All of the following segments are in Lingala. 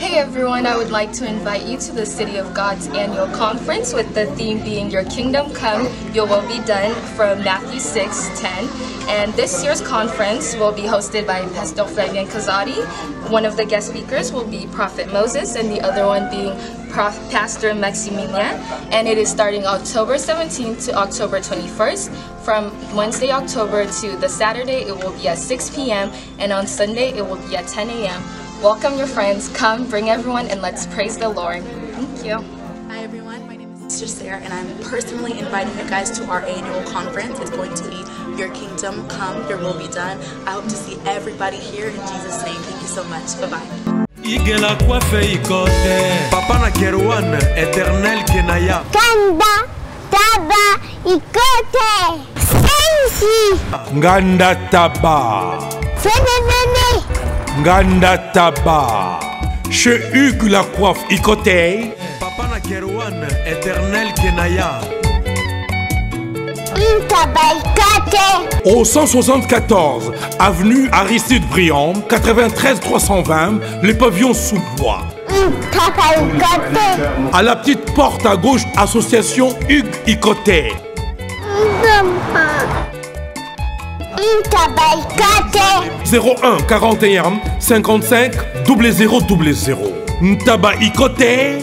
Hey everyone, I would like to invite you to the City of God's annual conference with the theme being Your Kingdom Come, Your Will Be Done from Matthew 6:10. And this year's conference will be hosted by Pastor Flavien Kazadi. One of the guest speakers will be Prophet Moses and the other one being Pastor Maximilian. And it is starting October 17th to October 21st. From Wednesday, October to the Saturday, it will be at 6 p.m. and on Sunday, it will be at 10 a.m. Welcome your friends, come, bring everyone, and let's praise the Lord. Thank you. Hi everyone, my name is Sister Sarah, and I'm personally inviting you guys to our annual conference. It's going to be Your Kingdom Come, Your Will Be Done. I hope to see everybody here in Jesus' name. Thank you so much. Bye-bye. Igela coiffe ikote Papa na Kerouan, éternel Kenaya Kanda, taba, ikote Sensi Nganda taba Fenenene Nganda taba Chez Hugues la coiffe ikote Papa na Kerouan, éternel Kenaya Au 174 avenue Aristide Briand, 93 320, les pavillons sous bois. À la petite porte à gauche, association Hugues Ikoté. 01 41 55 0000. Ntaba Ikoté.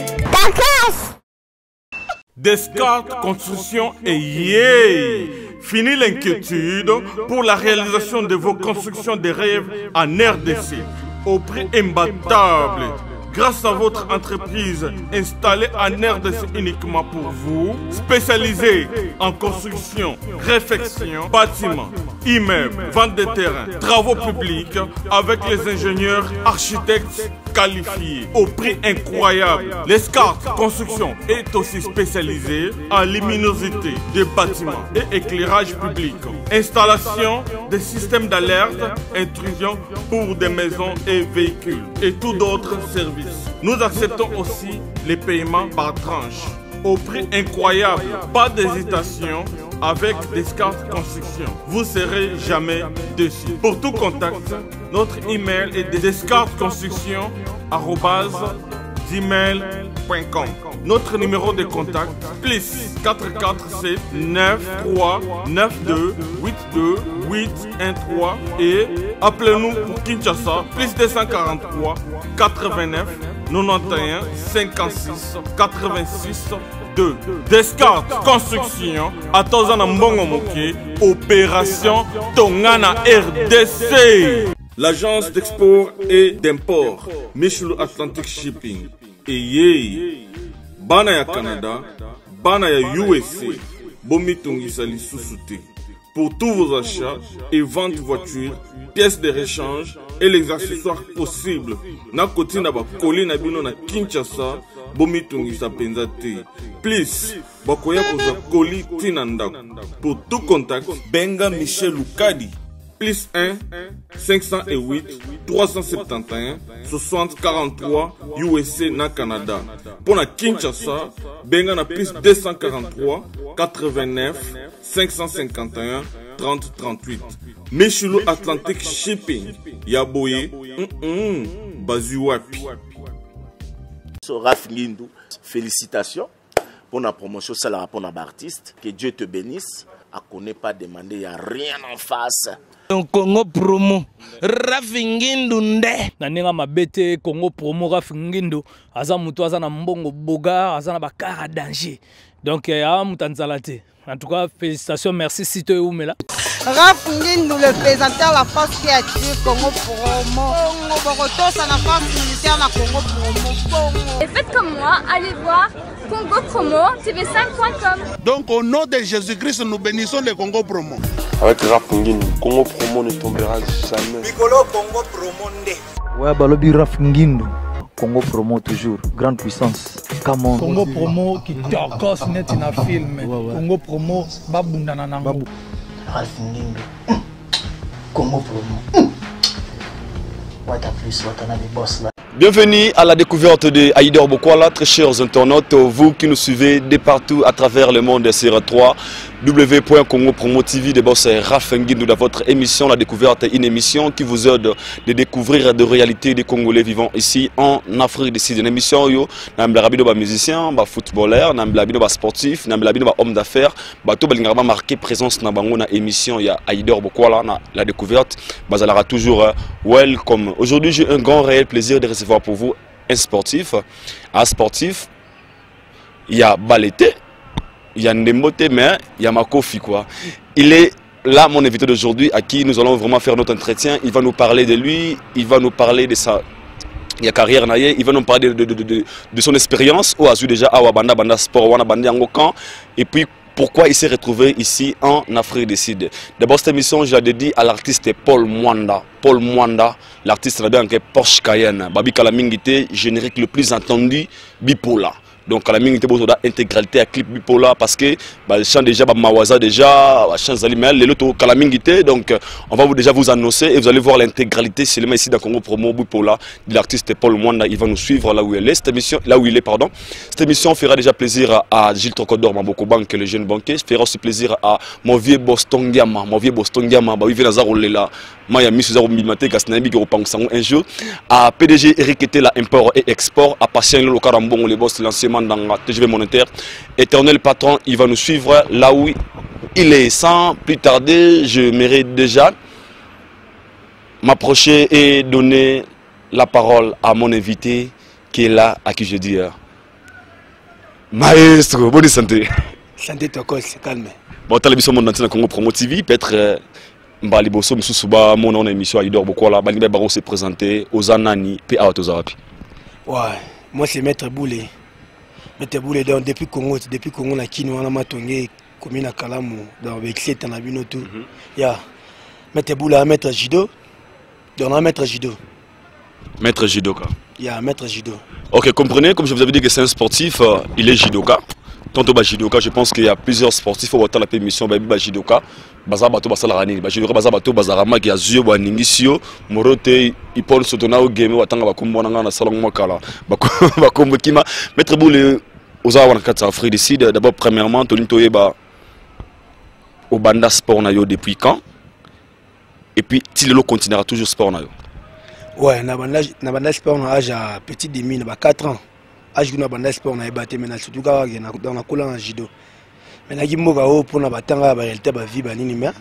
Descartes Construction et yeah! Fini l'inquiétude pour la réalisation de vos constructions de rêves en RDC au prix imbattable. Grâce à votre entreprise installée en RDC uniquement pour vous, spécialisée en construction, réfection, bâtiments, immeubles, vente de terrains, travaux publics avec les ingénieurs architectes qualifiés au prix incroyable. Descartes Construction est aussi spécialisée en luminosité des bâtiments et éclairage public, installation des systèmes d'alerte, intrusion pour des maisons et véhicules et tout d'autres services. Nous acceptons aussi les paiements par tranche au prix incroyable. Pas d'hésitation avec Descartes Construction. Vous ne serez jamais déçus. Pour tout contact, notre email est descartesconstruction@gmail.com. Notre numéro de contact plus 447 93 92 82 813 et appelez-nous pour Kinshasa plus 243 89 91 56 86 2. Descartes Construction à Tozana Mbongo Moké, opération Tongana RDC. L'agence d'export et d'import Michulu Atlantic Shipping et yé bana ya Canada, bana ya USA, bomitungisa lisusu. Pour tous vos achats et ventes de voitures, pièces de rechange et les accessoires possibles. Na koti na ba koli na bino na Kinshasa, bomitungisa penza te. Please, bakoya koza koli tina ndako. Pour tout contact, benga Michel Lukadi. Plus 1 508 371 60 43 USA na Canada. Pour la Kinshasa, benga na plus 243 89 551 30 38. Michulu Atlantic Shipping. Yaboye, Bazuapi. Raph Ngindou, félicitations pour la promotion, c'est la rapport d'artiste. Que Dieu te bénisse. À connaît pas demander, il n'y a rien en face. Congo promo Raph Ngindou nde naninga mabete Congo promo Raph Ngindou aza mutu aza na mbongo boga aza na bakara danger donc ya mutanzala te. En tout cas, félicitations, merci Sito Oumela. Raph Ngindou, le présentateur de la force créative Congo Promo. Borotos à la force militaire de Congo Promo. Et faites comme moi, allez voir Congo Promo, tv5.com. Donc au nom de Jésus-Christ, nous bénissons le Congo Promo. Avec Raph Ngindou, Congo Promo ne tombera jamais. Piccolo Congo Promo nde. Ouais, balobi Raph Ngindou. Congo Promo toujours, grande puissance. Come on. Congo Promo qui torcos net na film. Congo Promo babunda na nango. Raph Ngindou. Congo Promo. What a plus, what a boss là. Bienvenue à la découverte de Haïder Bokwala, très chers internautes, vous qui nous suivez de partout à travers le monde sur 3 www.congopromo TV. D'abord, c'est Raph Nguindou dans votre émission La Découverte, une émission qui vous aide de découvrir des réalités des Congolais vivant ici en Afrique du Sud. Une émission où nous avons des musiciens, des footballeurs, des sportifs, des hommes d'affaires. Tout le monde a marqué présence dans l'émission. Il y a Aïdor Bokwala, La Découverte. Vous allez toujours welcome. Aujourd'hui, j'ai un grand réel plaisir de recevoir pour vous un sportif. Un sportif, il y a Baleté. Il y a Ndemote, mais il y a Makofi, quoi. Il est là, mon invité d'aujourd'hui, à qui nous allons vraiment faire notre entretien. Il va nous parler de lui, il va nous parler de sa carrière, il va nous parler de son expérience. Ou Azu déjà, Banda Sport, Wana Banda Yangokan. Et puis, pourquoi il s'est retrouvé ici en Afrique du Sud. D'abord, cette émission, je l'ai dédiée à l'artiste Paul Mwanda. Paul Mwanda, l'artiste de Porsche Cayenne. Babi Kalamingité, générique le plus entendu, Bipolar. Donc, à la minute de l'intégralité à clip bipolar parce que le chant déjà, Mawaza déjà, le chant Zalimel, les autres Kalamingité. Donc, on va déjà vous annoncer et vous allez voir l'intégralité seulement ici dans Congo Promo bipolar de l'artiste Paul Mwanda. Il va nous suivre là où il est. Cette émission, Cette émission fera déjà plaisir à Gilles Trocodor, Maboko Bank, le jeune banquier. Fera aussi plaisir à mon vieux Boston Giama. Mon vieux Boston Giama, il vient dans là. Miami, Suzaro Mimate, Gasnabi, qui reprend un jour. À PDG Eric Etela, import et export. À Patient le Carambon, les boss, l'ancien dans la TGV monétaire. Éternel patron, il va nous suivre là où il est. Sans plus tarder, je mérite déjà m'approcher et donner la parole à mon invité qui est là, à qui je dis Maestro, bonne santé. Santé, toi, c'est calme. Bon, tu as l'émission Monde entier dans Congo Promo TV, peut-être. Mbali boso msusuba mon émission Aïdor Bokwala bali baro se présenter aux anani pe à Tozarapi. Ouais, moi c'est Maître Boulé. Maître Boulé depuis Congo na Kino na Matongé commune à Kalamu dans Vexé na bino tout. Ya. Maître Boulé Maître Jido. Dans Maître Jido. Maître Jidoka. Ya, Maître Jido. OK, comprenez comme je vous avais dit que c'est un sportif, il est Jidoka. Tantôt Jidoka, je pense qu'il y a plusieurs sportifs au la émission Jidoka. Baza bato basala rani Jidoka baza bato bazarama ki azio ba ningisio morote ipon sotona o game watanga bakumbona ngana salon makala bakombo kima Maître Boulé oza wana kata Afrique du Sud. D'abord premièrement Tony Toyeba au Banda Sport na yo depuis quand et puis Tilelo continuera toujours sport na yo. Ouais, na Banda Sport na âge à petit demi na 4 ans. Âge na Banda Sport na ebaté mais na surtout dans la couleur en judo. Mais na gimboka o pona batanga ba réalité ba vie ba nini mais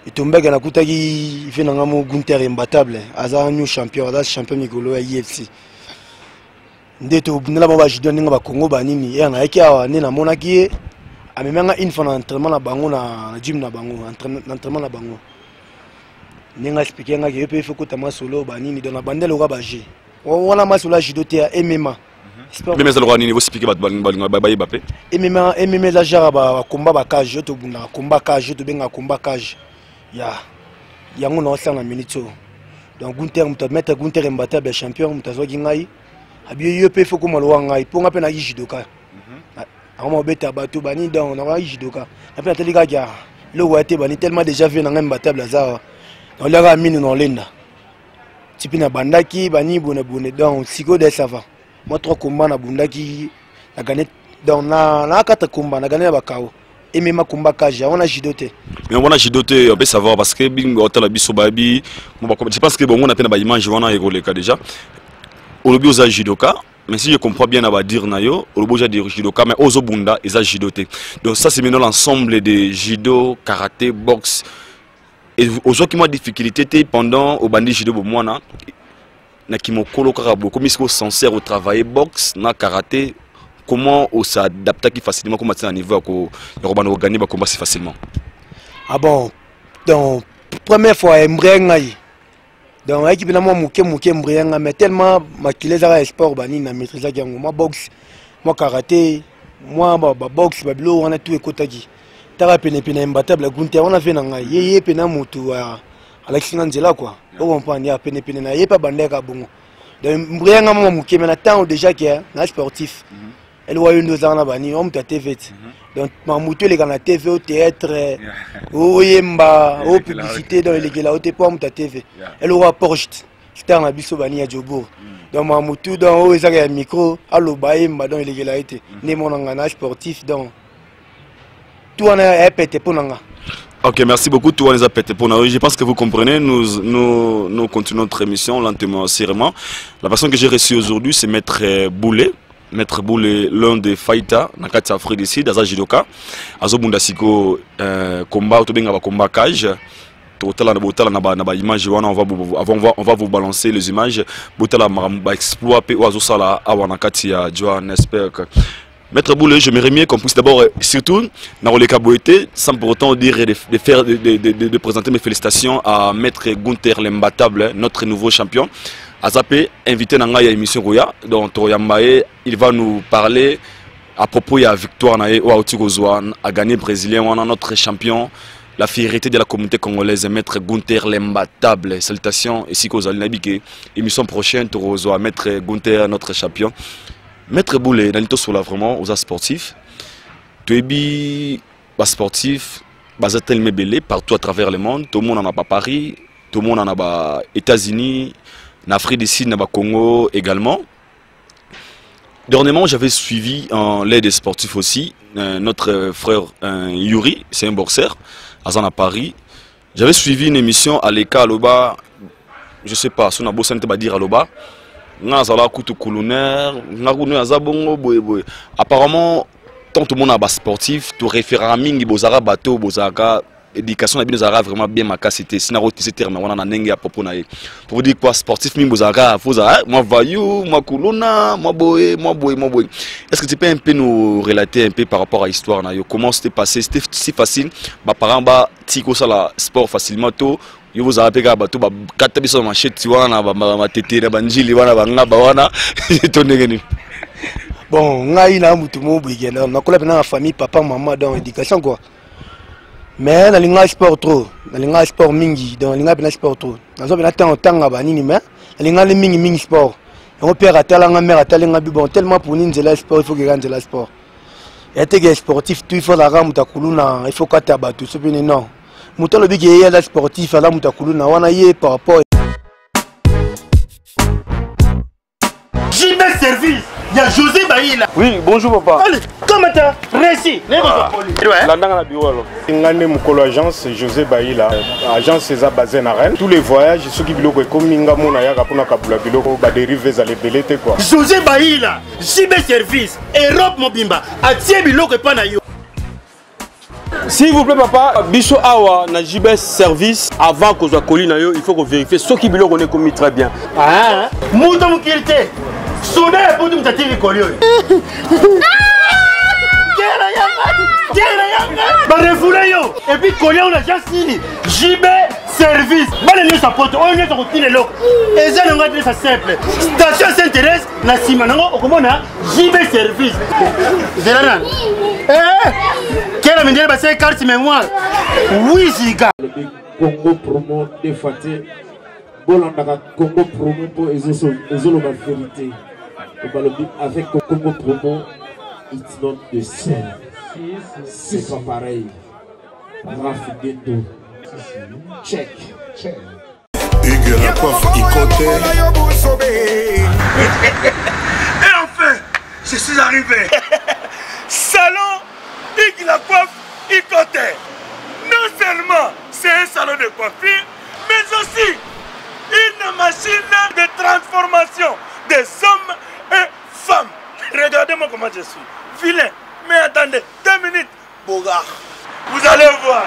et tombeka na kutaki fait na ngamo Gunther imbattable aza new champion aza champion mikolo ya UFC ndeto bundela ba judo ninga ba Congo ba nini et na yaki awa ne na monaki amemenga une fois na entraînement na bango na gym na bango entraînement na bango ninga expliquer nga ke pe foko tama solo ba nini dans la bandele ko ba G wana masolo judo te ya MMA. Mais ça le roi ni vous expliquer bape. MMA la jara ba combat ba cage to bunda combat cage to benga combat cage. Ya yango na osana minute. Donc Gunther mettre Gunther imbattable champion mutazo ngai. Abi yo pe foko malwa ngai ponga pe na jidoka. Amo beta bato bani dans na jidoka. Après teli ga ya le wate bani tellement déjà vu na imbattable za. On l'a mis dans lenda. Tipina bandaki bani bona donc siko de sava. Moi, 3 combats na bundaki na gagné dans na 4 combats na gagné ba KO et même combat cage on a jidoté mais on a jidoté on peut savoir parce que bingo hôtel biso babi je pense que bon on a peine ba image on a égolé ka déjà au lobby aux jidoka mais si je comprends bien na ba dire na yo au lobby dire jidoka mais aux bunda ils a jidoté donc ça c'est maintenant l'ensemble de judo karaté boxe et aux gens qui ont difficulté pendant au bandi judo bomwana na kimokolo karabo comme ils sincère au travail boxe na karaté comment on s'adapte qui facilement comment c'est un niveau ko robano gagner ba combat si facilement. Ah bon donc première fois mbrengai donc équipe na moi muke mbrenga mais tellement makile za sport bani na maîtriser yango moi boxe moi karaté moi ba boxe ba bilo on a tout ekotaki tara pene imbattable Gunther on a fait na ngai yeye pena mutu Alexis Nzela quoi. On comprend ya pene na yepa bandeka bongo. Donc mbrenga mo muke mais na temps déjà qui est na sportif. Elle voit une deux ans bani on ta TV. Donc mamuto les gana TV au théâtre au yemba au publicité dans les gela au te pom ta TV. Elle aura Porsche. C'était na biso bani ya Jobo. Donc mamuto dans au ezaka micro allo baemba dans les gela été. Ne monanga na sportif donc tout on a pété pour nous. Ok, merci beaucoup. Tout les a pété pour nous. Je pense que vous comprenez. Nous continuons notre émission lentement, sérieusement. La personne que j'ai reçue aujourd'hui, c'est Maître Boulet. Maître Boulet, l'un des fighters dans le Afrique d'ici, dans Jidoka. Azo Bundasiko, combat, combat cage. On va vous balancer les images. Exploit Maître Boulet, je m'aimerais mieux qu'on puisse d'abord, surtout, dans le Kaboété, sans pour autant dire de présenter mes félicitations à Maître Gunther Lembatable, notre nouveau champion. Azapé, invité dans la émission Goya, donc il va nous parler à propos de la victoire à gagner brésilien, on a notre champion. La fierté de la communauté congolaise, Maître Gunther Lembatable. Salutations ici aux Alinabike. Émission prochaine, tu reçois Maître Gunther, notre champion. Maître Boulet, dans le vraiment aux sportifs. Tu es sportif, tellement belé partout à travers le monde. Tout le monde en a pas Paris, tout le monde en a pas États-Unis, en Afrique du Sud, en Congo également. Dernièrement, j'avais suivi en l'aide des sportifs aussi notre frère Yuri, c'est un boxeur. À Paris, j'avais suivi une émission à l'ECA à Loba, je sais pas, si on a beau sentir dire à Loba, apparemment, tant tout le monde a sportif, tout référent mingi bozara bateau, bozara éducation a vraiment bien ma cassité. Si on a ce terme, on a un à propos na. Pour vous dire quoi, sportif mingi bozara, moi vaillou, moi kuluna, moi boy. Est-ce que tu peux un peu nous relater un peu par rapport à l'histoire na yo? Comment c'était passé? C'était si facile? Bah parents bah tiko ça la sport facilement tout. Yo vous avez pega bateau bah kata biso machette tu vois na ba tete na banjili wana ba ngaba wana tonengeni. Bon, ngai na mutu mo bigena na kola na famille papa maman dans éducation quoi. Mais dans le sport trop, dans le sport mingi, dans le sport trop. Dans le temps ba nini mais dans le mingi sport. On perd à tel mère à tel bon tellement pour nous le sport il faut que gagne le sport. Et t'es sportif tu il faut la ramu ta kuluna, il faut que tu abattu ce bien non. Muta le big est la sportif à la muta kuluna wana yé par rapport. JB Service. Il y a José Baïla. Oui, bonjour papa. Allez, comment t'as réussi? Landanga bureau alors. Ngane Mukolo agence José Baïla. Agence César basée à Rennes. Tous les voyages, ceux qui biloko comme Ninga Mona Yaga pour Nakabula biloko ba dériver à l'ébélité quoi. José Baïla, JB Service, Europe Mobimba, Atie biloko pas na yo. S'il vous plaît papa, biso awa na JB Service avant que soit colis na yo, il faut qu'on vérifie ceux qui biloko on est commis très bien. Ah, muto mukirite. Soda pour nous t'attirer collier. Et puis collier on a déjà signé. JB Service. Balé sa porte, on est sur le lot. Et ça on va dire ça simple. Station s'intéresse la Simanango au comment on a JB Service. Zélan. Quelle manière de passer carte mémoire. Oui Ziga. Congo promo de Faté. Bolanda Congo promo pour Ezolo la vérité. Avec Congo promo, it's not the same. C'est pas pareil. Rafigeto. Check. Hugues la coiffe Ikote. Et enfin, je suis arrivé. Salon Hugues la coiffe Ikote. Non seulement c'est un salon de coiffure, mais aussi une machine de transformation des hommes et femmes. Regardez-moi comment je suis. Vilain. Mais attendez, 2 minutes. Bogart. Vous allez voir.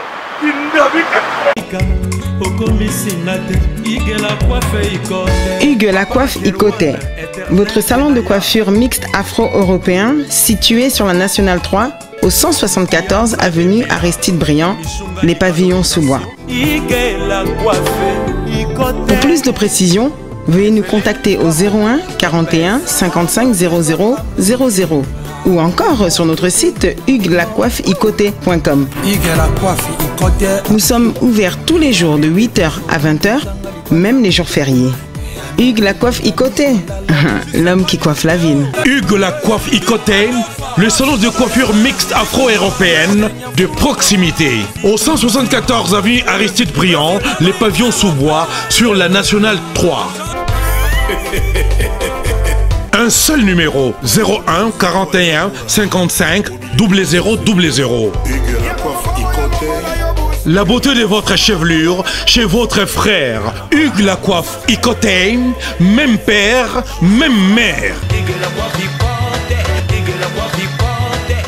Hugues la coiffe Ikote. Votre salon de coiffure mixte afro-européen situé sur la Nationale 3 au 174 avenue Aristide Briand, les pavillons sous bois. Pour plus de précisions, veuillez nous contacter au 01 41 55 00 00 ou encore sur notre site huguelacoiffeikote.com. Nous sommes ouverts tous les jours de 8h à 20h, même les jours fériés. Hugues la coiffe Ikote, l'homme qui coiffe la ville. Hugues la coiffe Ikote, le salon de coiffure mixte afro-européenne de proximité. Au 174 avenue Aristide Briand, les pavillons sous bois sur la Nationale 3. Un seul numéro, 01 41 55 0000. La beauté de votre chevelure chez votre frère. Hugues la coiffe Icotane, même père, même mère.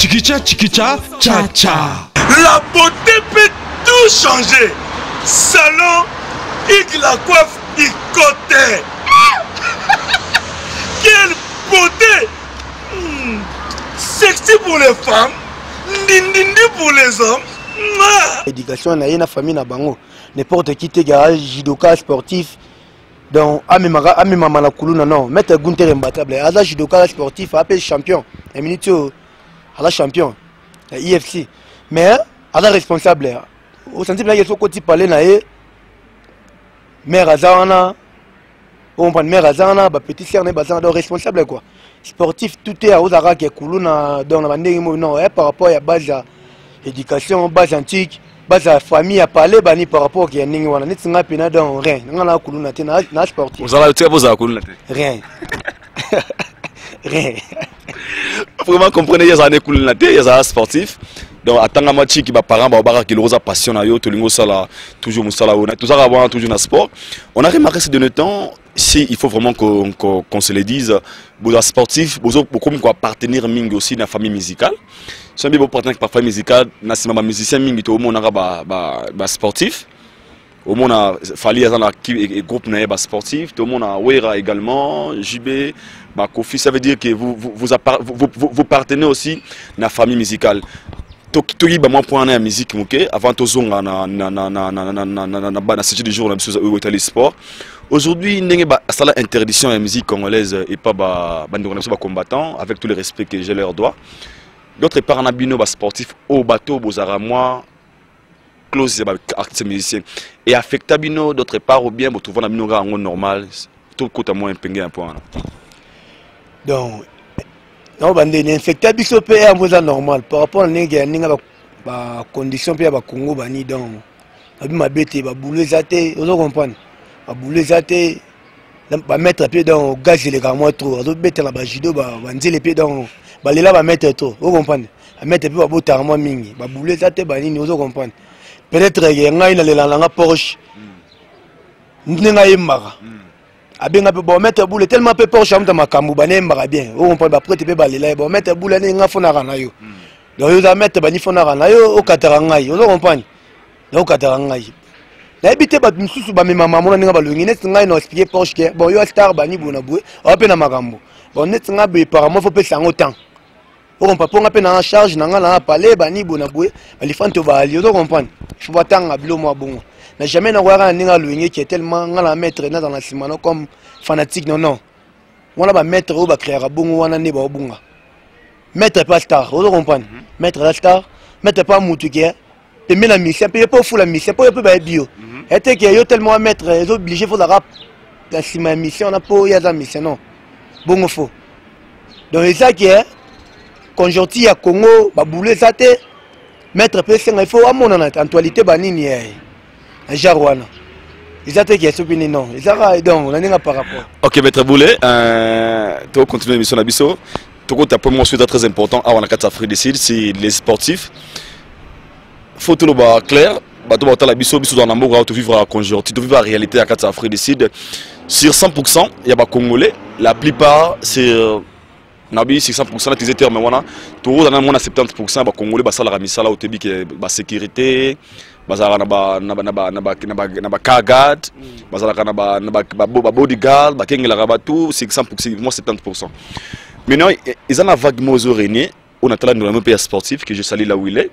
Chikicha, chikicha, cha cha. La beauté peut tout changer. Salon Hugues la coiffe Icotane. Quelle beauté! Sexy pour les femmes, ndindindi pour les hommes. Éducation na yena famille na bango. N'importe qui te garage judoka sportif. Donc amema na kuluna non. Mettre Gunther imbattable. Aza judoka sportif appelé champion. Un minute à la champion. IFC. Mais aza responsable. Au sens là il faut qu'on parler na ye. Mère azana. On prend mère azana, ba petit sœur ne bazana donc responsable quoi. Sportif tout est à Ozara qui est kuluna dans la bande non par rapport à base éducation, base antique, base famille à parler bani par rapport qui est ningi wana net singa pina dans rien. Ngana kuluna te na sportif. Ozala tu boza kuluna te. Rien. Rien. Vraiment comprenez ya zane kuluna te, ya sportif. Donc atanga match qui ba parents ba bara qui loza passion na yo to lingo sala toujours musala on a tout ça avant toujours na sport. On a remarqué ces derniers temps si il faut vraiment qu'on se le dise vous sportif vous comme quoi appartenir mingi aussi dans famille musicale. Si on veut partenaire par famille musicale na sima ba musicien mingi to mo na ba sportif. Au monde a fallu dans la groupe na ba sportif, tout le monde a Wera également, JB, ba Kofi, ça veut dire que vous partenez aussi dans la famille musicale. Toki ba moi point na musique muke avant to zonga na séjour du jour na biso au Italie sport. Aujourd'hui ndenge ba sala interdiction à la musique congolaise et pas ba ndeko na biso ba combattant avec tout le respect que je leur dois. D'autre part na bino ba sportif au bateau bozara moi close ba artiste musicien et affecta bino d'autre part ou bien bo trouver na bino ga normal tout côté moi impengé un point. Donc non, bande infecté biso pe ya mboza normal par rapport à ninga ba condition pe ba Congo bani donc abi mabete ba boulé zaté vous comprendre ba boulé zaté ba mettre pied dans gaz les gars moi trop zo bete la ba judo ba nzele pied dans ba lela ba mettre trop vous comprendre ba mettre pied ba botarmo mingi ba boulé zaté ba nini vous comprendre peut-être ngai na lela nga Porsche ndinga yemaka abenga pe bon mettre boule tellement peu Porsche amta makambu bané mbaka bien on peut ba prêter pe balela bon mettre boule ni nga fona kana yo donc yo za mettre bani fona kana yo o katara ngai on comprend donc katara ngai la habité ba msusu ba mema mama nga balungi net ngai no expliquer Porsche que bon yo star bani bona boué o pe na makambu bon net nga be par moi faut pe sango temps on peut pas pe na charge na nga na parler bani bona boué ba li fanto ba ali on comprend faut pas tanga bilo mo bon. Mais jamais n'a pas un qui est tellement la mettre dans la simano comme fanatique non. On va mettre au créer un bon ou un année au bunga. Mettre pas star, vous comprenez? Mettre la star, mettre pas moutuké. Et mais la mission, payer pas fou la mission, pas peu bio. Et que y a tellement à mettre, les obligés faut la rap. La sima mission, on a pas y a la mission non. Bon faux. Donc c'est ça qui est conjonctif à Congo, ba bouler ça té. Mettre PC, il faut à mon actualité banini. Jarwana. Ils ont été soupinés non. Ils ont donc on a par rapport. OK maître Boulet, tu vas continuer l'émission Nabiso. Tu as pour moi sujet très important à Wanakata Afrique du Sud, c'est les sportifs. Faut tout le bas clair, bah tu vas la biso dans l'amour, tu vivre la conjoncture, tu vivre la réalité à Kata Afrique du Sud. Sur 100%, il y a pas congolais, la plupart c'est Nabi 100% des états mais voilà, tout dans moins 70% ba congolais ba sala misala au tebi que ba sécurité bazala na ba kagad bazala na ba bodyguard ba kengela ba tout 100% moi 70%. Maintenant ils ont la vague mozo rené on a talent dans le pays sportif que je salue là où il est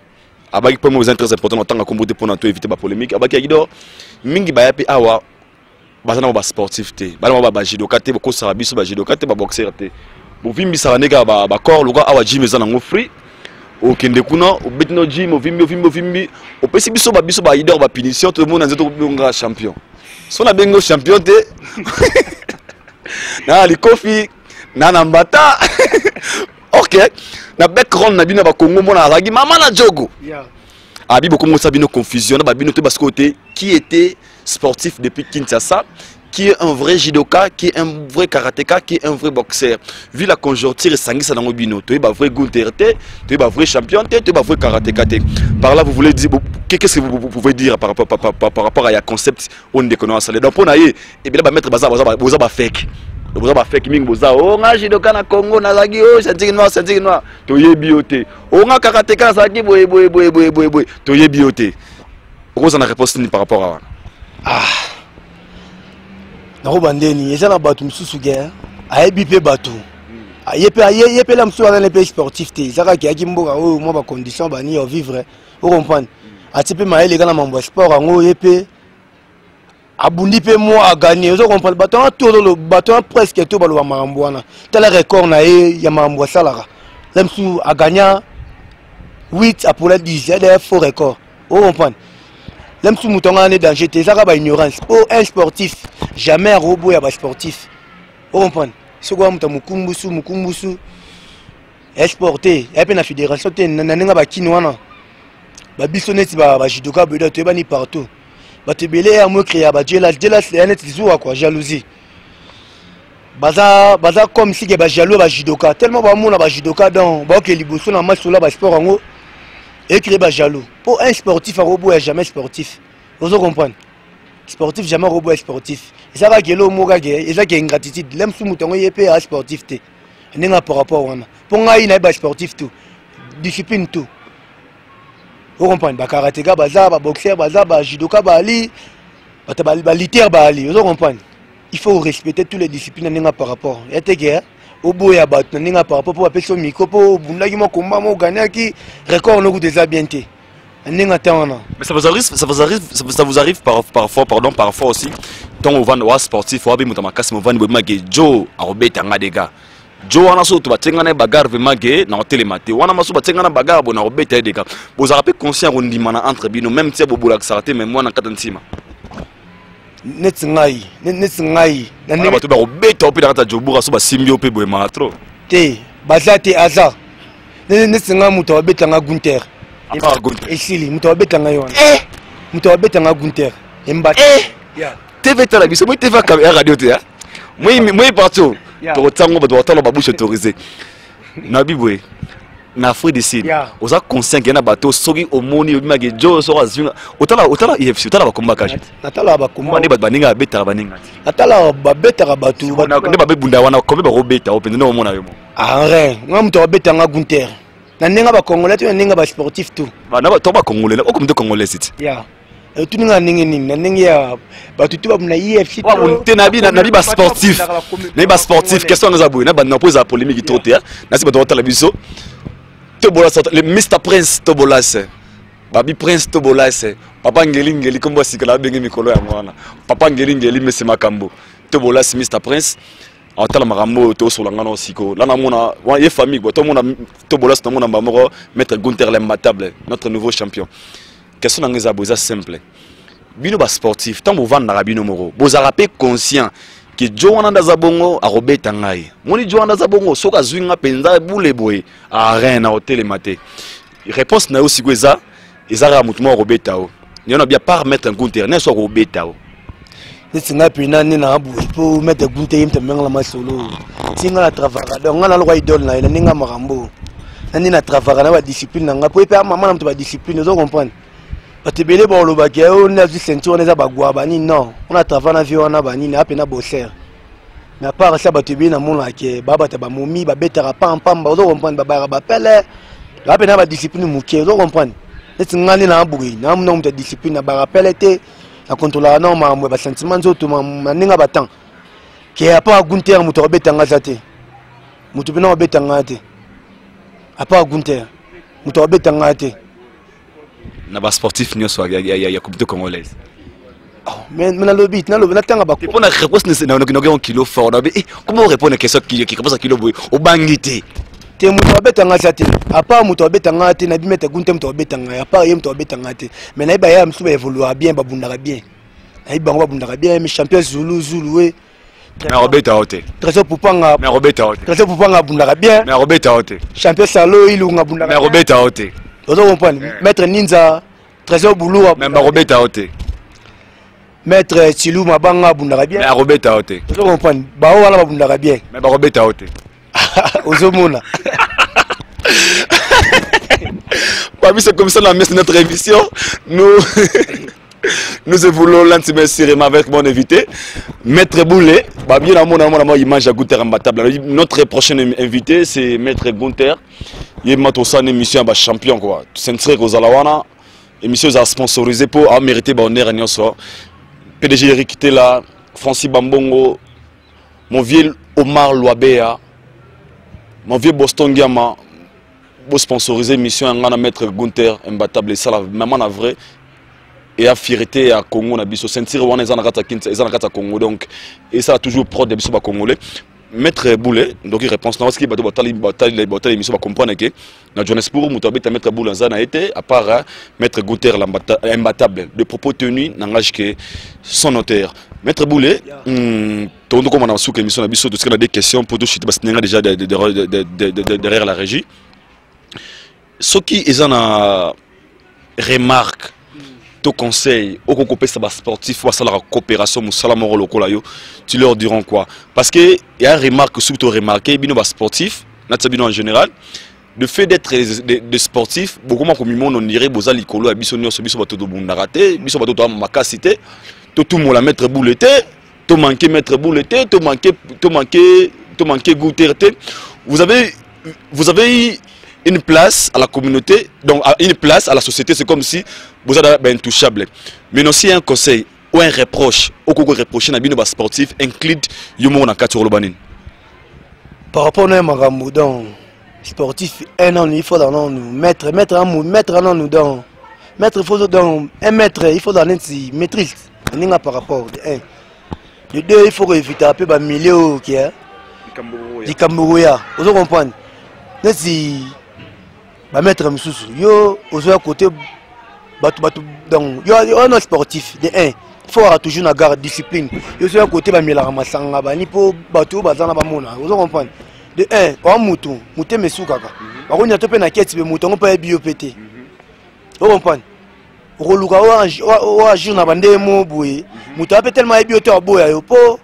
abaki pour moi très important en tant que combattant pour nous éviter ba polémique abaki ido mingi ba yapi awa bazana ba sportif te ba judoka te ko sara biso ba judoka te ba boxer te bo vimbi sara nega ba corps luka awa gym ezana ngo free au kende kuna au betno gym au vimbi au pesi biso ba idor ba punition tout le monde nzeto ko champion so na bengo champion te na li kofi na nambata OK na background na bino ba Congo mona azaki mama na jogo abi beaucoup mo sabino confusion na ba bino te parce côté qui était sportif depuis Kinshasa qui est un vrai judoka, qui est un vrai karatéka, qui est un vrai boxeur. Vu la conjoncture, Sangi Sanangobino, tu es un vrai Gunther, tu es un vrai champion, tu es un vrai karatéka. Par là, vous voulez dire, qu'est-ce que vous pouvez dire par rapport à un concept on déconne à ça. Donc, pour naïe, et bien là, mettre bazar fake. Vous avez fait que vous avez oh nga judoka na Congo na zagi oh c'est noir to yebiote oh nga karatéka zagi boy to yebiote. Vous en avez réponse ni par rapport à ah na robandeni eza na batu msusu guerre ayebi pe batu yepe la msusu na pe sportif te zaka ki akimboka oh moi ba condition ba ni vivre vous comprenez atipe maele kana mambo sport ngo yepe abundi pe moi a gagné vous comprenez baton tout le baton presque tout balo mambo wana tel record na ya mambo salara lemsu a gagné 8 à pour la 10 il y a faux record vous comprenez lemsu mutonga ne danger te zaka ba ignorance pour un sportif jamais robot ya ba sportif vous comprenez ce quoi mukumbusu exporté et puis na fédération te nanenga ba kinwana ba bisoneti ba judoka beda to ba ni partout ba te belé à moi créer ba jelas net zuwa quoi jalousie baza comme si que ba jaloux ba judoka tellement ba mona ba judoka dans ba ke liboso na match là ba sport ngo et créer ba jaloux pour un sportif un robot est jamais sportif vous comprenez sportif jamais robot est sportif ça va que le moga que et ça qui ingratitude l'aime sous mouton yepé à sportif te n'enga par rapport wana pour ngai na ba sportif tout discipline tout vous comprenez ba karatéka baza ba boxeur baza ba judoka ba ali ba lutteur ba ali vous comprenez il faut respecter toutes les disciplines n'enga par rapport et te que au bout ya bat n'enga par rapport pour appeler son micro pour bundaki mo combat mo gagner qui record no déjà bien te. Mais ça vous arrive parfois aussi. Tant on va sportif, on va bien on va bien Joe à Robert nga des gars. Joe on a surtout batenga na bagarre vraiment gay na télématé. On a maso batenga na bagarre bon na Robert des gars. Vous avez conscient on dit mana entre bino même si bobo la sarté même moi na katantima. Netsingai. Na ba to ba Robert au pe na Jobura so ba simbio pe boy ma trop. Te bazate aza. Netsinga muto Robert nga Gunther. Esili muto betanga yona muto betanga Gunther emba TV tala biso moi TV ka radio te moi partout pour tango ba doit tala ba bouche autorisée na bibwe na Afrique du Sud oza conscient que na bato soki omoni obimage jo so azunga otala IFC otala ba combat kaje natala ba combat ni ba baninga betara baninga natala ba betara batu ne ba bebunda wana kombe ba robeta opende no mona yo ah rien ngam muto betanga Gunther na nenga ba congolais tu nenga ba sportif tout ba na ba to ba congolais o comme de congolais sit ya tu nenga ningi ni na nenga ya ba tu ba na IFC wa monte na bi ba sportif na ba sportif question nga boy na ba na poser polémique trop te na si ba to tala biso to bola le Mr Prince to bola se babi Prince to bola se papa ngeli kombo sikala bengi mikolo ya mwana papa ngeli mese makambo to bola se Mr Prince en tant que marambo to sur l'angano siko là na mona ye famille to mona to bolas to mona bamoro mettre Gunther l'imbattable notre nouveau champion question ngeza boza simple bino ba sportif tant bo vanda rabino moro boza rapé conscient que Joana Ndazabongo a Robert Ngai moni Joana Ndazabongo soka zwinga penza boule boy a rien na hôtel maté réponse na aussi kweza ezara mutumo Robert Tao ni on a bien pas mettre Gunther ne so Robert Tao Netsinga pina ni na abu pour mettre Gunther yimte menga la solo singa la travaga donc ngala lo idole na ninga marambo nani na travaga na ba discipline nga pour pe mama na mto ba discipline vous comprenez batebele ba lo ba ke on a vu ceinture on a ba gwa bani non on a travaillé na vie on a bani na pe na bosser mais à part ça batebele na mona ke baba ta ba momi ba betara pam vous comprenez ba ba pele la pe na ba discipline muke vous comprenez Netsinga ni na abu na mno mto discipline na ba rappel te à contrôler non ma ba sentiment nzoto ma ninga batang ke apa Gunther muto betanga zate muto bina betanga te apa Gunther muto betanga te na ba sportif nyoso ya communauté congolaise mais na lobby na tanga ba pour na réponse na un kilo fort comment répondre à question qui commence à kilo boy au bangité te muto betanga zate apa muto betanga te na bimeta Gunther muto betanga apa ye muto betanga te mais na ba ya msu ba évoluer bien ba bundaka bien na ba bundaka bien mais champion Zulu we mais Robert Taote Trésor Poupanga mais Robert Taote Trésor Poupanga bundaka bien mais Robert Taote champion Salo ilunga bundaka mais Robert Taote vous comprenez maître Ninja Trésor Boulou mais Robert Taote Maître Tilou Mabanga bundaka bien. Mais Robeta ote. Je comprends. Ba wala bundaka bien. Mais ba Robeta ote. Ozomona. C'est comme ça la messe de notre émission. Nous évoluons lentement sérieusement avec mon invité, Maître Boulet. Bien à mon image à Gunther imbattable. Notre prochain invité, c'est Maître Gunther. Il est une émission à champion quoi. C'est une très grosse alawana. Émission à sponsoriser pour mériter bonheur et soir. PDG Eric Tela, Francis Bambongo, mon vieux Omar Loabea, mon vieux Boston Gama. Pour sponsoriser l'émission, on a Maître Gunther imbattable. Ça la maman la vraie. Et à fierté à Congo na biso sentir wana ezana kata Congo donc et ça a toujours pro de biso ba congolais. Maître Boulet donc il réponse na parce que bato batali émission ba comprendre que na Johannesburg muto beta Maître Boulet zana été à part Maître Gunther imbattable de propos tenus n'engage que son notaire. Maître Boulet tondo comme on a sous émission na biso tout ce qu'on a des questions pour tout chute parce que déjà derrière la régie. Ce qui ezana remarque ton conseil au concours sportif ou à la coopération tu leur diront quoi parce que il y a une remarque surtout remarqué bino sportif en général le fait d'être des sportifs beaucoup moins comme on dirait boza likolo à biso nyonso biso bato do bundaraté biso bato to makasité tout monde la Maître Boulet to manquer Maître Boulet to manquer Gunther vous avez une place à la communauté, donc une place à la société, c'est comme si vous êtes intouchable. Mais aussi un conseil ou un reproche, au concours reproché, un sportif inclut Yomo na Katoro Banin. Par rapport à un donc sportif, un an, il faut dans nous mettre un nous dans mettre, il faut dans un maître, il faut dans une maîtrise. On par rapport de un. De deux, il faut éviter un peu le milieu qui est du Cambouya. Vous comprenez? Bah mettre un sous yo aux côté donc yo un sportif de un il faut avoir toujours une garde discipline yo sur côté ba mila ramasanga ba ni po bato bazana ba mona vous comprenez de un on mutu mesu kaka ba ko nyato pe na keti be mutu on peut bio pété vous comprenez roluka o agir na bande mo boye mutu a peut tellement bio te boya yo po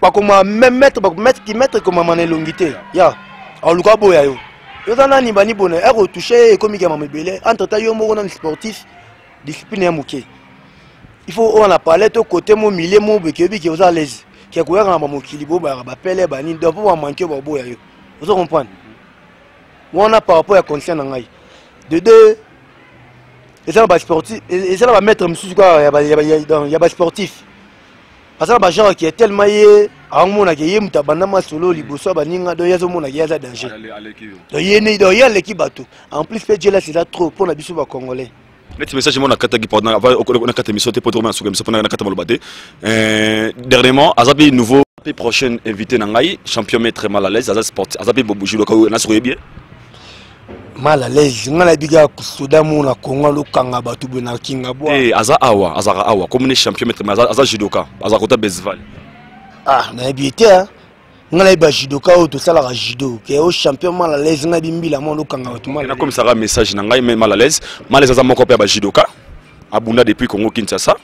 pas comme même mettre qui mettre comme mané longité ya on luka boya yo yo zana ni bani bonne e retoucher comme que mamebele entre temps yo mo na sportif discipline ya muke il faut on a parlé to côté mo milieu mo bekebi que vous à l'aise qui ko yanga mo kilibo ba pele bani do pour manquer ba boya yo vous comprenez on a par rapport à conscient ngai de deux et ça va sportif et ça va mettre monsieur quoi il y a sportif parce que genre qui est tellement a un monde qui est mutabana solo liboso baninga do yazo mona qui a danger do yene do ya l'équipe bateau en plus fait là c'est là trop pour la biso ba congolais net message mon akata qui pendant on a quatre émissions te pour sur comme ça pendant nakata malobate dernièrement azabi nouveau prochain invité nangai champion maître mal à l'aise azab sport azabi bobujulo ka na soyé bien mal à l'aise ngala biga kusuda mona kongo lo kanga batu bena kinga boa azara awa comme champion maître mal azab judoka azab kota bezval ah na habité ngala ba judoka o to sala judo ke o champion mal à l'aise ngabi mbila mo lo kanga batu mal na comme ça message na ngai mal à l'aise azab moko pe ba judoka abunda depuis Congo Kinshasa.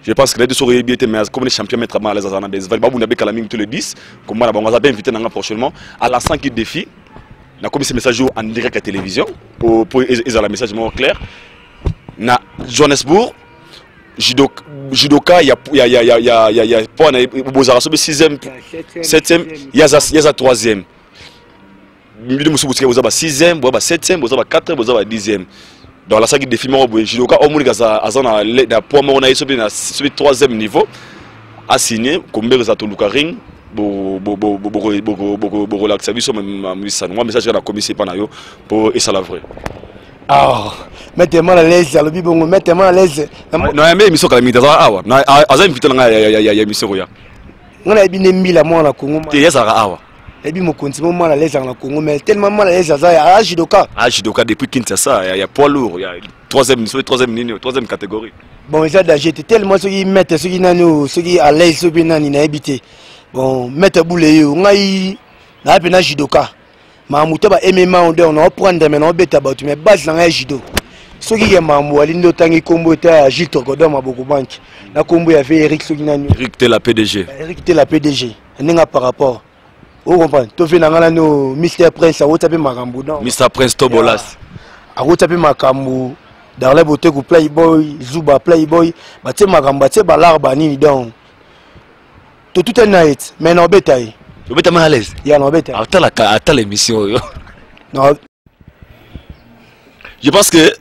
Je pense que les deux sont bien mais comme les champions maître mal à l'aise azana bezval babunda be kalaming tous les 10 comme on va inviter nanga prochainement à la 5 défi. Na comme ce message en direct à la télévision pour la message moins clair na Johannesburg judoka il y a point bozara so 6e 7e il y a 3e milieu musu butika bozaba 6e bozaba 7e bozaba 4e bozaba 10e dans la saga défi mo judoka au moni gaza azana na point mo na yeso na 3e niveau a signé comme za to lukaring relaxer biso moi message na commission pas na yo pour et ça la vrai ah mettez-moi à l'aise le bibongo mettez-moi à l'aise non mais émission kala mita awa na aza invité na ya émission ya ngana bi nembi la moi na Congo te yesa awa et bi mo continue moi à l'aise na Congo mais tellement mal à l'aise ça ya judoka depuis Kinshasa il y a poids lourd il y a troisième catégorie bon ça j'étais tellement ceux qui mettent ceux qui nanu ceux qui à l'aise ceux qui nani na habité bon Maître Boulet yo ngai na pena judoka ma muto ba MMA on doit prendre maintenant beta ba tu mais base na judo soki ke mambo alindo tangi kombo ta Gilles Tokodor maboko bank na kombo ya ve Eric soki nani Eric te la PDG nenga par rapport vous comprenez to fe nangala no Mr Prince a wotape makambo non Mr Prince Tobolas a wotape makambo dans les beautés Playboy Zuba Playboy batie makambo batie balarba nini donc tout est night mais non betaille mal à l'aise ya no betaille attends l'émission non je pense que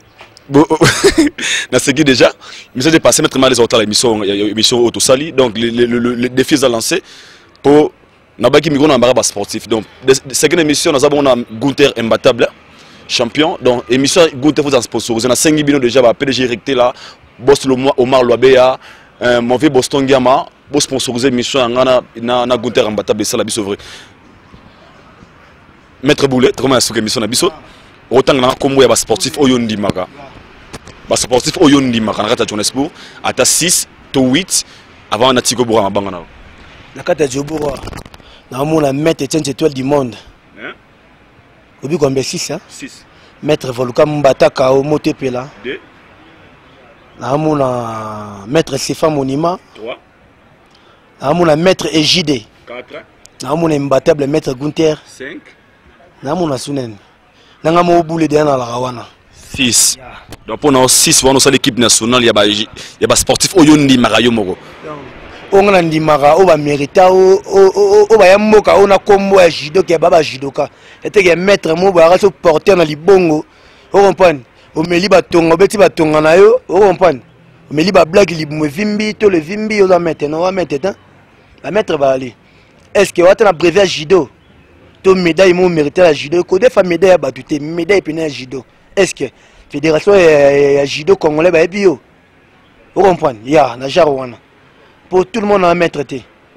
dans ce qui déjà mais j'ai passé mettre mal les autres l'émission Autosali donc le défi est lancé pour nabaki miko na mbara sportif donc cette émission nous avons Gunther imbattable champion donc émission Gunther vous en sponsorisé na 5 bino déjà ba PDG recté là boss le Omar Loabea mon vieux Boston Gama pour sponsoriser émission na Gunther imbattable ça la biso vrai Maître Boulet comment est-ce que émission na biso autant na kombo ya ba sportif oyo ndimaka ba sportif oyo ndimaka na kata Johannesburg ata 6 to 8 avant na tiko bora mabanga na na kata Jobora na mona maître Etienne étoile du monde obi combien 6 hein 6 maître Volcan Mbataka au Motepela 2 na mona maître Sefa Monima 3 na mona maître Ejide 4 na mona imbattable maître Gunther 5 na mona Sunen nanga mo boule de na la rawana 6 donc pour nous 6 on a l'équipe nationale il y a ba sportif oyo ndimaka yo moko on a ndimaka o ba mérita o ba yamoka on a kombo ya judo ke baba judoka était que maître mo ba raso porter na libongo o comprendre o meli ba tongo beti ba tonga na yo o comprendre o meli ba blague libu vimbi to le vimbi o la maintenant on va mettre la maître ba aller est-ce que on a brevet judo to médaille mo mérité la judo ko des femmes médaille ba tuté médaille pena judo est-ce que fédération ya judo congolais ba bio o comprendre ya na jarwana pour tout le monde à mettre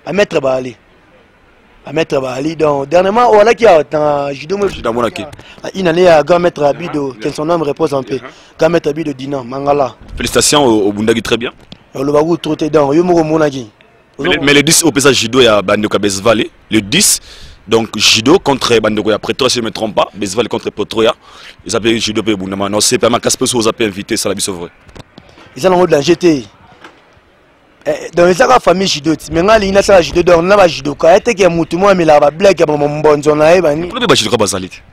à mettre Bali donc dernièrement voilà qui a dans judo une année à grand maître Abido que son nom repose en paix grand maître Abido Dinan Mangala félicitations au Bundagi très bien le bagou trotté dans yo mo monagi mais le 10 au pesa judo ya Bandoka Besvale le 10 donc judo contre Bandoko ya Pretoria si je ne me trompe pas Besvale contre Pretoria ils appellent judo pe Bundama non c'est pas ma casse peu aux appels invité ça la biso vrai ils ont de GT dans les famille judo mais ngali ina sa judo donc na ba judoka était que mutu mo amela ba blague ba mbonzo na e bani le ba judoka bazalite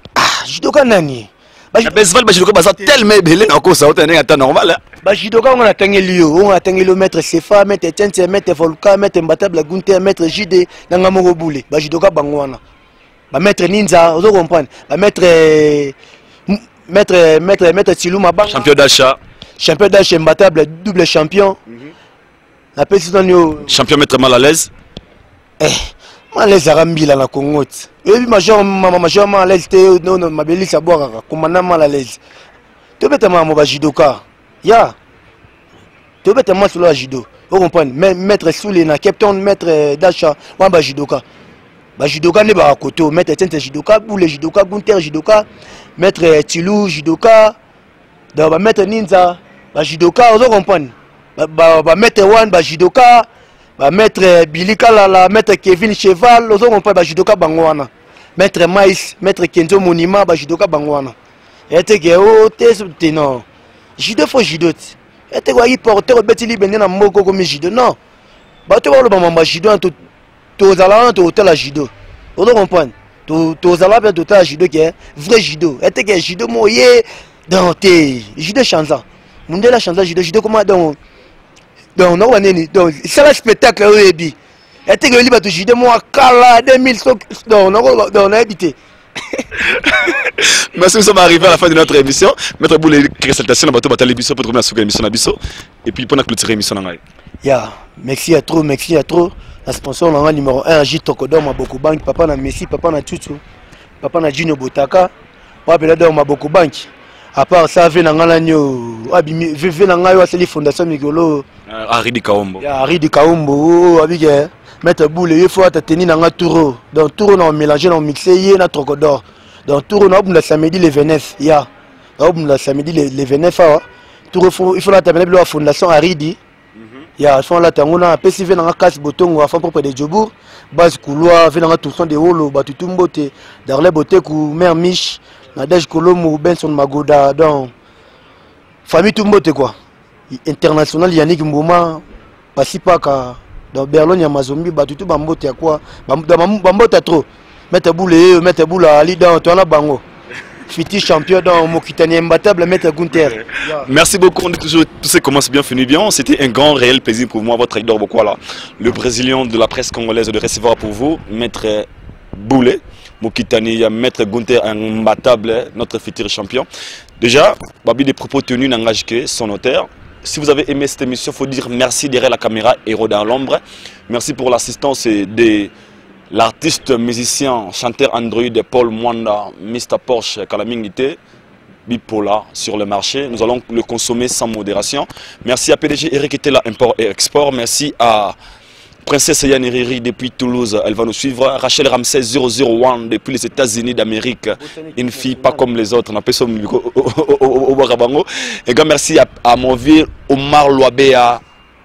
judoka nani ba Besval ba judoka baza tellement belé na ko sa otene ata normal ba judoka on a tangeli yo on a tangeli maître Sefa maître Etienne maître Volcan maître Mbatable Gunther maître JD nanga mo boule ba judoka bangwana ba maître Ninja ozo comprendre ba maître Tiluma bang champion d'achat Mbatable double champion. La petite champion mettre mal à l'aise. Mal à l'aise à Rambila na Congo. Et major mal à l'aise non ma belle ça boire commandant mal à l'aise. Tu peux te maman ba judoka. Ya. Tu peux te maman sur la judo. Vous comprenez maître Soulé na captain maître d'achat wa ba judoka. Ba judoka ne ba koto maître Tente judoka boule judoka Gunther judoka maître Tilou judoka da ba maître Ninja ba judoka vous comprenez. Ba maître Wan ba judoka ba maître Bilika la maître Kevin Cheval ozo comprendre ba judoka bangwana maître Mais maître Kenzo Monima ba judoka bangwana était que o te non judo fo judo était quoi il porter beti li bende na moko comme judo non ba to ba mamba judo to zala to hotel la judo ozo comprendre to zala be to ta judo que vrai judo était que judo moye dans te judo chanza mundela chanza judo comment donc non c'est un spectacle au début et tu libre de judo moi kala 2000 donc on a habité merci nous sommes arrivés à la fin de notre émission maître Boule présentation bateau batale émission pour trouver la émission Nabiso et puis pour clôturer l'émission ngai ya merci à trop la sponsor na numéro 1 J Tokodor Maboko Bank papa na Messi papa na Tutu papa na Jino Botaka papa là dans Maboko Bank. À part ça, vient dans l'agneau, vient dans l'agneau, c'est les fondations Migolo. Aridi Kaombo. Aridi Kaombo, avec mettre boule, il faut tenir dans un tour. Dans tour, on a mélangé, on a mixé, il y a un trocodor. Dans tour, on a le samedi le 29. Il y a le samedi le 29. Il faut la terminer la fondation Aridi. Il y a la tangona, un PCV dans la casse boton, à fond propre de Djobour. Base couloir, vient dans la tour de Holo, Batutumbote, dans les bottes, mère Mich. Nadej Kolomo Benson Magoda donc famille tout mbote quoi. International Yannick Mbouma, Pasipaka, dans Berlin, il y a Mazombi, Batutu Bambote, quoi. Bambote trop. Mette boule à Ali dans Toana Bango. Fiti champion dans Mokitani imbattable, Mette Gunther. Merci beaucoup, on est toujours, tout ça commence bien, fini bien. C'était un grand, réel plaisir pour moi, votre Hector Bokwala, le Brésilien de la presse congolaise, de recevoir pour vous, Maître Boulet, Mokitani, Maître Gunther imbattable, notre futur champion. Déjà, Babi, des propos tenus n'engagent que son notaire. Si vous avez aimé cette émission, il faut dire merci derrière la caméra, héros dans l'ombre. Merci pour l'assistance de l'artiste, musicien, chanteur Android, Paul Mwanda, Mr. Porsche, Kalamingité, Bipolar sur le marché. Nous allons le consommer sans modération. Merci à PDG Eric qui était là, import et export. Merci à Princesse Yann Riri depuis Toulouse, elle va nous suivre. Rachel Ramsey 001 depuis les États-Unis d'Amérique, une fille pas comme les autres. On appelle ça au Barabango. Et gars, merci à mon vieux Omar Loabea,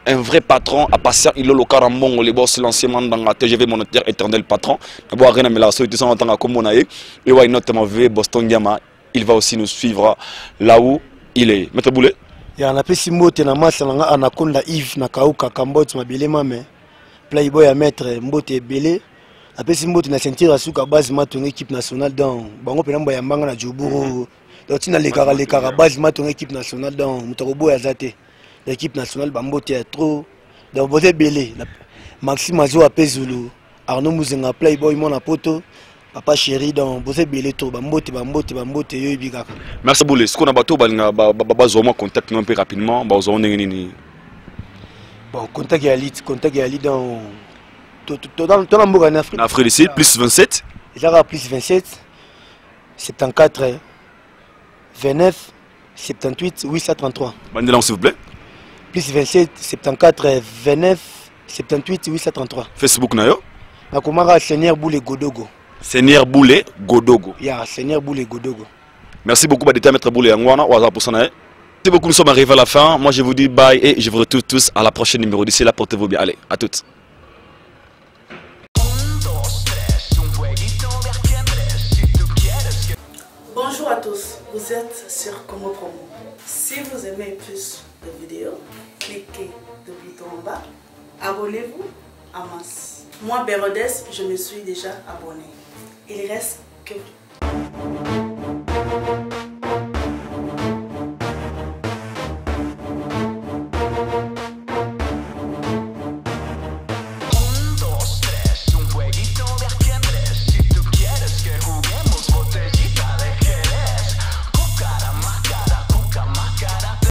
un vrai patron, à passer il le Karambon, les boss l'ancien dans la TGV monétaire éternel patron. D'abord, rien à me la solitude en tant que commonaï. Et ouais, notre mauvais Boston Diama, il va aussi nous suivre là où il est. Maître Boulet. Il y a un peu si mot, na masse, anaconda Yves, Nakauka, Cambodge, ma belle maman. Playboy à mettre Mbote Belé. Après si Mbote na sentir à souka base ma ton équipe nationale dans bango penamba ya mbanga na Djoburu. Donc tina les cara base ma ton équipe nationale dans Mutarobo ya Zate. L'équipe nationale Bambote est trop dans Mbote Belé. Maxime Azo à Pezulu. Arnaud Mouzenga Playboy mon apoto. Papa chéri dans Mbote Belé trop Bambote yo bigaka. Merci Boulé. Ce qu'on a bateau balinga bazoma contact un peu rapidement bazoma nini. Bon, contact Yalit dans en Afrique. En Afrique du Sud, plus 27. Déjà plus 27, 74, 29, 78, 833. Bandez-la s'il vous plaît. Plus 27, 74, 29, 78, 833. Facebook nayo. Nakomara Seigneur Boule Godogo. Seigneur Boule Godogo. Ya, Seigneur Boule Godogo. Merci beaucoup, Badeta Maître Boule Yangwana, Waza pour Sanae. Merci beaucoup, nous sommes arrivés à la fin. Moi, je vous dis bye et je vous retrouve tous à la prochaine numéro. D'ici là, portez-vous bien. Allez, à toutes. Bonjour à tous, vous êtes sur Congo Promo. Si vous aimez plus de vidéos, cliquez le bouton en bas. Abonnez-vous à masse. Moi, Bérodès, je me suis déjà abonné. Il reste que...